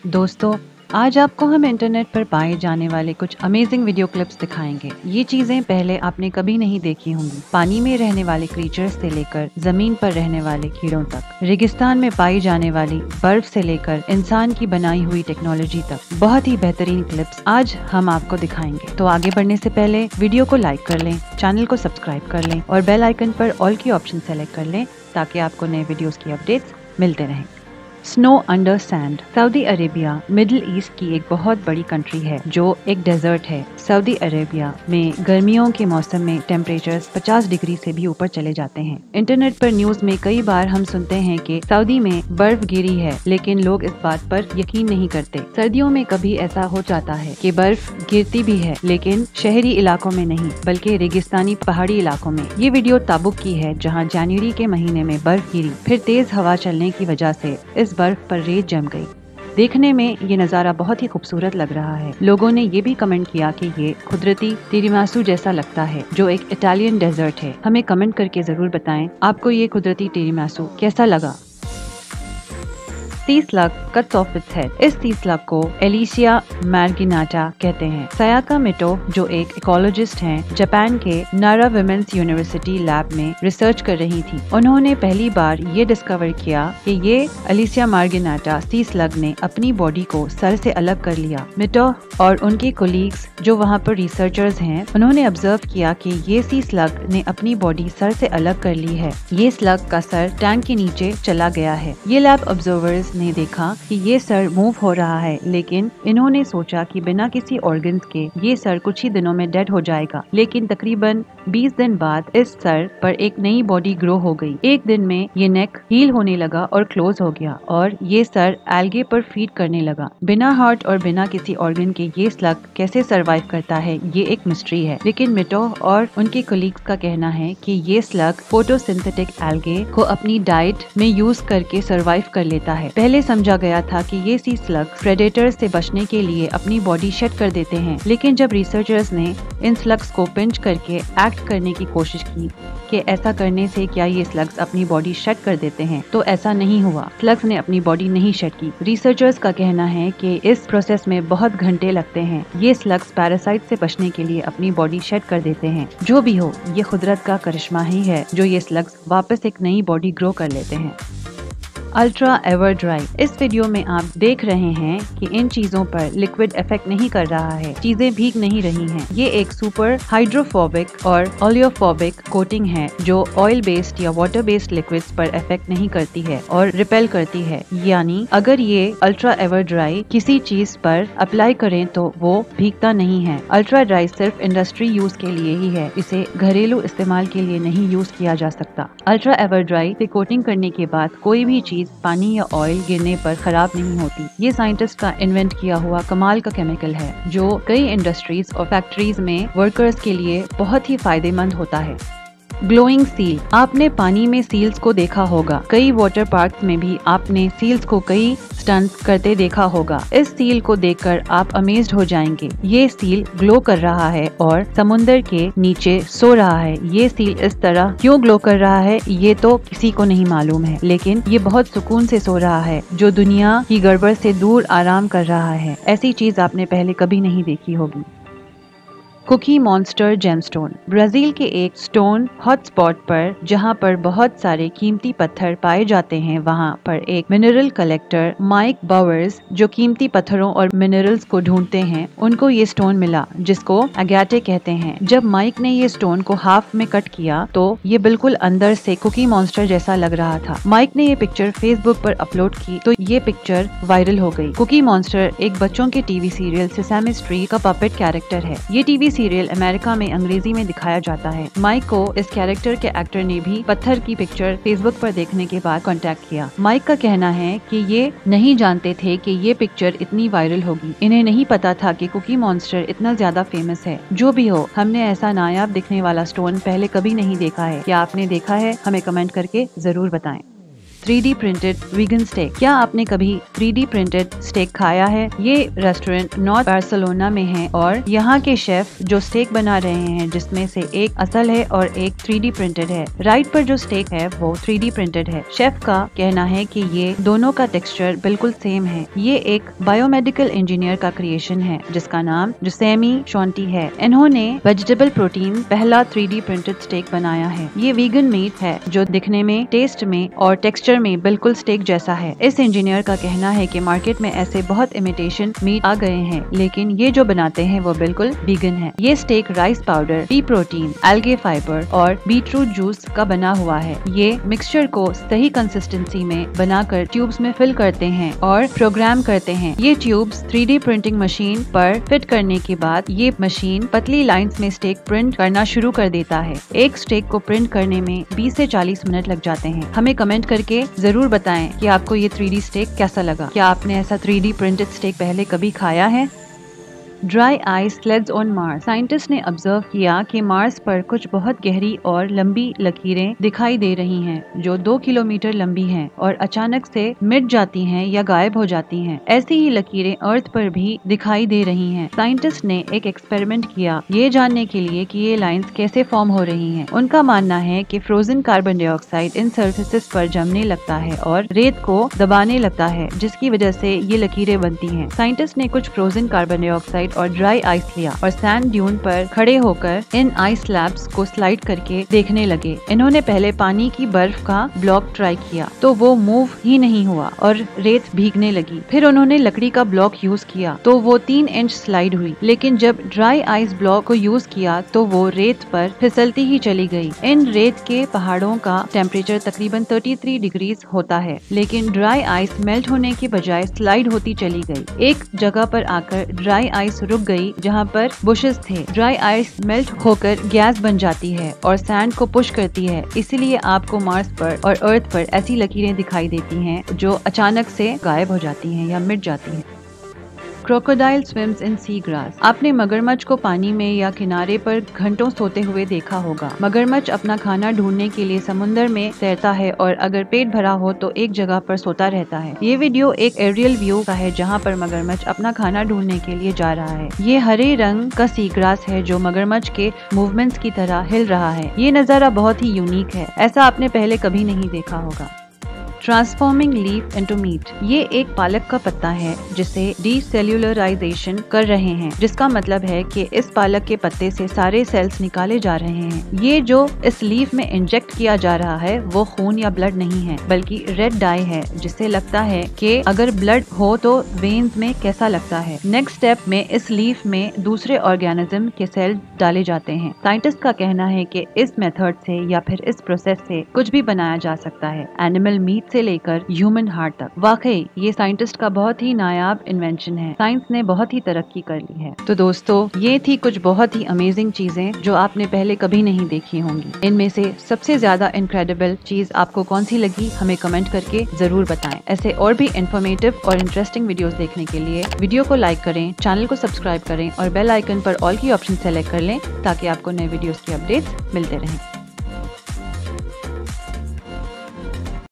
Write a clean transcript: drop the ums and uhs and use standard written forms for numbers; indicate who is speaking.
Speaker 1: दोस्तों, आज आपको हम इंटरनेट पर पाए जाने वाले कुछ अमेजिंग वीडियो क्लिप्स दिखाएंगे। ये चीजें पहले आपने कभी नहीं देखी होंगी। पानी में रहने वाले क्रीचर्स से लेकर जमीन पर रहने वाले कीड़ों तक, रेगिस्तान में पाई जाने वाली बर्फ से लेकर इंसान की बनाई हुई टेक्नोलॉजी तक, बहुत ही बेहतरीन क्लिप्स आज हम आपको दिखाएंगे। तो आगे बढ़ने से पहले वीडियो को लाइक कर लें, चैनल को सब्सक्राइब कर लें और बेल आइकन पर ऑल की ऑप्शन सेलेक्ट कर लें ताकि आपको नए वीडियोस की अपडेट्स मिलते रहें। Snow under sand. Saudi Arabia middle east की एक बहुत बड़ी कंट्री है जो एक डेजर्ट है। सऊदी अरेबिया में गर्मियों के मौसम में टेम्परेचर्स 50 डिग्री से भी ऊपर चले जाते हैं। इंटरनेट पर न्यूज में कई बार हम सुनते हैं कि सऊदी में बर्फ गिरी है, लेकिन लोग इस बात पर यकीन नहीं करते। सर्दियों में कभी ऐसा हो जाता है कि बर्फ गिरती भी है, लेकिन शहरी इलाकों में नहीं बल्कि रेगिस्तानी पहाड़ी इलाकों में। ये वीडियो ताबुक की है जहाँ जनवरी के महीने में बर्फ गिरी, फिर तेज हवा चलने की वजह से इस बर्फ पर रेत जम गई। देखने में ये नज़ारा बहुत ही खूबसूरत लग रहा है। लोगों ने ये भी कमेंट किया कि ये कुदरती तिरामिसू जैसा लगता है, जो एक इटालियन डेजर्ट है। हमें कमेंट करके जरूर बताएं आपको ये कुदरती तिरामिसू कैसा लगा। Sea slug cuts off its head. इस सी स्लग को एलिसिया मार्गिनाटा कहते हैं। सायाका मिटो, जो एक इकोलॉजिस्ट हैं, जापान के नारा विमेंस यूनिवर्सिटी लैब में रिसर्च कर रही थी। उन्होंने पहली बार ये डिस्कवर किया कि ये एलिसिया मार्गिनाटा सी स्लग ने अपनी बॉडी को सर से अलग कर लिया। मिटो और उनके कोलीग्स जो वहाँ पर रिसर्चर्स हैं, उन्होंने ऑब्जर्व किया कि ये सी स्लग ने अपनी बॉडी सर से अलग कर ली है। ये स्लग का सर टैंक के नीचे चला गया है। ये लैब ऑब्जर्वर्स ने देखा कि ये सर मूव हो रहा है, लेकिन इन्होंने सोचा कि बिना किसी ऑर्गन्स के ये सर कुछ ही दिनों में डेड हो जाएगा। लेकिन तकरीबन 20 दिन बाद इस सर पर एक नई बॉडी ग्रो हो गई। एक दिन में ये नेक हील होने लगा और क्लोज हो गया और ये सर एल्गे पर फीड करने लगा। बिना हार्ट और बिना किसी ऑर्गन के ये स्लग कैसे सरवाइव करता है, ये एक मिस्ट्री है। लेकिन मिटो और उनके कोलीग्स का कहना है कि ये स्लग फोटोसिंथेटिक एल्गे को अपनी डाइट में यूज करके सरवाइव कर लेता है। पहले समझा गया था कि ये सी स्लग प्रेडेटर्स से बचने के लिए अपनी बॉडी शेड कर देते हैं, लेकिन जब रिसर्चर्स ने इन स्लग्स को पिंच करके एक्ट करने की कोशिश की कि ऐसा करने से क्या ये स्लग्स अपनी बॉडी शेड कर देते हैं, तो ऐसा नहीं हुआ। स्लग्स ने अपनी बॉडी नहीं शेड की। रिसर्चर्स का कहना है कि इस प्रोसेस में बहुत घंटे लगते हैं। ये स्लग्स पैरासाइट से बचने के लिए अपनी बॉडी शेड कर देते हैं। जो भी हो, ये कुदरत का करिश्मा ही है जो ये स्लग्स वापस एक नई बॉडी ग्रो कर लेते हैं। Ultra ever dry. इस वीडियो में आप देख रहे हैं कि इन चीजों पर लिक्विड इफेक्ट नहीं कर रहा है, चीजें भीग नहीं रही हैं। ये एक सुपर हाइड्रोफोबिक और ओलियोफोबिक कोटिंग है जो ऑयल बेस्ड या वाटर बेस्ड लिक्विड्स पर इफेक्ट नहीं करती है और रिपेल करती है। यानी अगर ये अल्ट्रा एवर ड्राई किसी चीज पर अप्लाई करें तो वो भीगता नहीं है। अल्ट्रा ड्राई सिर्फ इंडस्ट्री यूज के लिए ही है, इसे घरेलू इस्तेमाल के लिए नहीं यूज किया जा सकता। अल्ट्रा एवर ड्राई से कोटिंग करने के बाद कोई भी चीज पानी या ऑयल गिरने पर खराब नहीं होती। ये साइंटिस्ट का इन्वेंट किया हुआ कमाल का केमिकल है जो कई इंडस्ट्रीज और फैक्ट्रीज में वर्कर्स के लिए बहुत ही फायदेमंद होता है। Glowing seal. आपने पानी में सील्स को देखा होगा। कई वाटर पार्क्स में भी आपने सील्स को कई स्टंट्स करते देखा होगा। इस सील को देखकर आप अमेज्ड हो जाएंगे। ये सील ग्लो कर रहा है और समुंदर के नीचे सो रहा है। ये सील इस तरह क्यों ग्लो कर रहा है ये तो किसी को नहीं मालूम है, लेकिन ये बहुत सुकून से सो रहा है, जो दुनिया की गड़बड़ से दूर आराम कर रहा है। ऐसी चीज आपने पहले कभी नहीं देखी होगी। Cookie monster gemstone. ब्राजील के एक स्टोन हॉटस्पॉट पर जहां पर बहुत सारे कीमती पत्थर पाए जाते हैं, वहां पर एक मिनरल कलेक्टर माइक बावर्स जो कीमती पत्थरों और मिनरल्स को ढूंढते हैं, उनको ये स्टोन मिला जिसको अगैटे कहते हैं। जब माइक ने ये स्टोन को हाफ में कट किया तो ये बिल्कुल अंदर से कुकी मॉन्स्टर जैसा लग रहा था। माइक ने ये पिक्चर फेसबुक पर अपलोड की तो ये पिक्चर वायरल हो गई। कुकी मॉन्स्टर एक बच्चों के टीवी सीरियल सेसामी स्ट्रीट का पपेट कैरेक्टर है। ये टीवी सीरियल अमेरिका में अंग्रेजी में दिखाया जाता है। माइक को इस कैरेक्टर के एक्टर ने भी पत्थर की पिक्चर फेसबुक पर देखने के बाद कांटेक्ट किया। माइक का कहना है कि ये नहीं जानते थे कि ये पिक्चर इतनी वायरल होगी। इन्हें नहीं पता था कि कुकी मॉन्स्टर इतना ज्यादा फेमस है। जो भी हो, हमने ऐसा नायाब दिखने वाला स्टोन पहले कभी नहीं देखा है। क्या आपने देखा है? हमें कमेंट करके जरूर बताएं। 3D printed vegan stake. क्या आपने कभी 3D प्रिंटेड स्टेक खाया है? ये रेस्टोरेंट नॉर्थ बार्सिलोना में है और यहाँ के शेफ जो स्टेक बना रहे हैं, जिसमें से एक असल है और एक 3D प्रिंटेड है। राइट पर जो स्टेक है वो 3D प्रिंटेड है। शेफ का कहना है कि ये दोनों का टेक्सचर बिल्कुल सेम है। ये एक बायोमेडिकल इंजीनियर का क्रिएशन है जिसका नाम जुसेमी शॉन्टी है। इन्होंने वेजिटेबल प्रोटीन पहला 3D प्रिंटेड स्टेक बनाया है। ये वीगन मीट है जो दिखने में, टेस्ट में और टेक्सचर में बिल्कुल स्टेक जैसा है। इस इंजीनियर का कहना है कि मार्केट में ऐसे बहुत इमिटेशन मीट आ गए हैं, लेकिन ये जो बनाते हैं वो बिल्कुल वीगन है। ये स्टेक rice powder, pea protein, algae fibre और बीटरूट जूस का बना हुआ है। ये मिक्सचर को सही कंसिस्टेंसी में बनाकर ट्यूब्स में फिल करते हैं और प्रोग्राम करते हैं। ये ट्यूब्स 3D प्रिंटिंग मशीन पर फिट करने के बाद ये मशीन पतली लाइंस में स्टेक प्रिंट करना शुरू कर देता है। एक स्टेक को प्रिंट करने में 20 से 40 मिनट लग जाते हैं। हमें कमेंट करके जरूर बताएं कि आपको ये 3D स्टेक कैसा लगा। क्या आपने ऐसा 3D प्रिंटेड स्टेक पहले कभी खाया है? Dry ice sleds on Mars. Scientist ने ऑब्जर्व किया कि मार्स पर कुछ बहुत गहरी और लंबी लकीरें दिखाई दे रही हैं, जो 2 किलोमीटर लंबी हैं और अचानक से मिट जाती हैं या गायब हो जाती हैं। ऐसी ही लकीरें अर्थ पर भी दिखाई दे रही हैं। साइंटिस्ट ने एक एक्सपेरिमेंट किया ये जानने के लिए कि ये लाइंस कैसे फॉर्म हो रही हैं। उनका मानना है कि frozen carbon dioxide in surfaces पर जमने लगता है और रेत को दबाने लगता है, जिसकी वजह से ये लकीरें बनती हैं। साइंटिस्ट ने कुछ फ्रोजन कार्बन डाइऑक्साइड और ड्राई आइस लिया और सैंड ड्यून पर खड़े होकर इन आइस स्लैब्स को स्लाइड करके देखने लगे। इन्होंने पहले पानी की बर्फ का ब्लॉक ट्राई किया तो वो मूव ही नहीं हुआ और रेत भीगने लगी। फिर उन्होंने लकड़ी का ब्लॉक यूज किया तो वो 3 इंच स्लाइड हुई। लेकिन जब ड्राई आइस ब्लॉक को यूज किया तो वो रेत पर फिसलती ही चली गई। इन रेत के पहाड़ों का टेम्परेचर तकरीबन 33 डिग्री होता है, लेकिन ड्राई आइस मेल्ट होने की बजाय स्लाइड होती चली गई। एक जगह पर आकर ड्राई आइस रुक गई जहाँ पर बुशेस थे। ड्राई आइस मेल्ट होकर गैस बन जाती है और सैंड को पुश करती है। इसीलिए आपको मार्स पर और अर्थ पर ऐसी लकीरें दिखाई देती हैं जो अचानक से गायब हो जाती हैं या मिट जाती हैं। क्रोकोडाइल स्विम्स इन सी ग्रास। आपने मगरमच्छ को पानी में या किनारे पर घंटों सोते हुए देखा होगा। मगरमच्छ अपना खाना ढूंढने के लिए समुद्र में तैरता है और अगर पेट भरा हो तो एक जगह पर सोता रहता है। ये वीडियो एक एरियल व्यू का है जहाँ पर मगरमच्छ अपना खाना ढूंढने के लिए जा रहा है। ये हरे रंग का सी ग्रास है जो मगरमच्छ के मूवमेंट्स की तरह हिल रहा है। ये नजारा बहुत ही यूनिक है, ऐसा आपने पहले कभी नहीं देखा होगा। Transforming leaf into meat. ये एक पालक का पत्ता है जिसे डीसेल्यूलराइजेशन कर रहे हैं, जिसका मतलब है कि इस पालक के पत्ते से सारे सेल्स निकाले जा रहे हैं। ये जो इस लीफ में इंजेक्ट किया जा रहा है वो खून या ब्लड नहीं है, बल्कि रेड डाई है, जिससे लगता है कि अगर ब्लड हो तो वेन्स में कैसा लगता है। नेक्स्ट स्टेप में इस लीफ में दूसरे ऑर्गेनिज्म के सेल डाले जाते हैं। साइंटिस्ट का कहना है कि इस मेथड से या फिर इस प्रोसेस से कुछ भी बनाया जा सकता है, एनिमल मीट से लेकर ह्यूमन हार्ट तक। वाकई ये साइंटिस्ट का बहुत ही नायाब इन्वेंशन है। साइंस ने बहुत ही तरक्की कर ली है। तो दोस्तों, ये थी कुछ बहुत ही अमेजिंग चीजें जो आपने पहले कभी नहीं देखी होंगी। इनमें से सबसे ज्यादा इनक्रेडिबल चीज आपको कौन सी लगी, हमें कमेंट करके जरूर बताएं। ऐसे और भी इन्फॉर्मेटिव और इंटरेस्टिंग वीडियोस देखने के लिए वीडियो को लाइक करें, चैनल को सब्सक्राइब करें और बेल आइकन पर ऑल की ऑप्शन सेलेक्ट कर लें ताकि आपको नए वीडियोस की अपडेट्स मिलते रहें।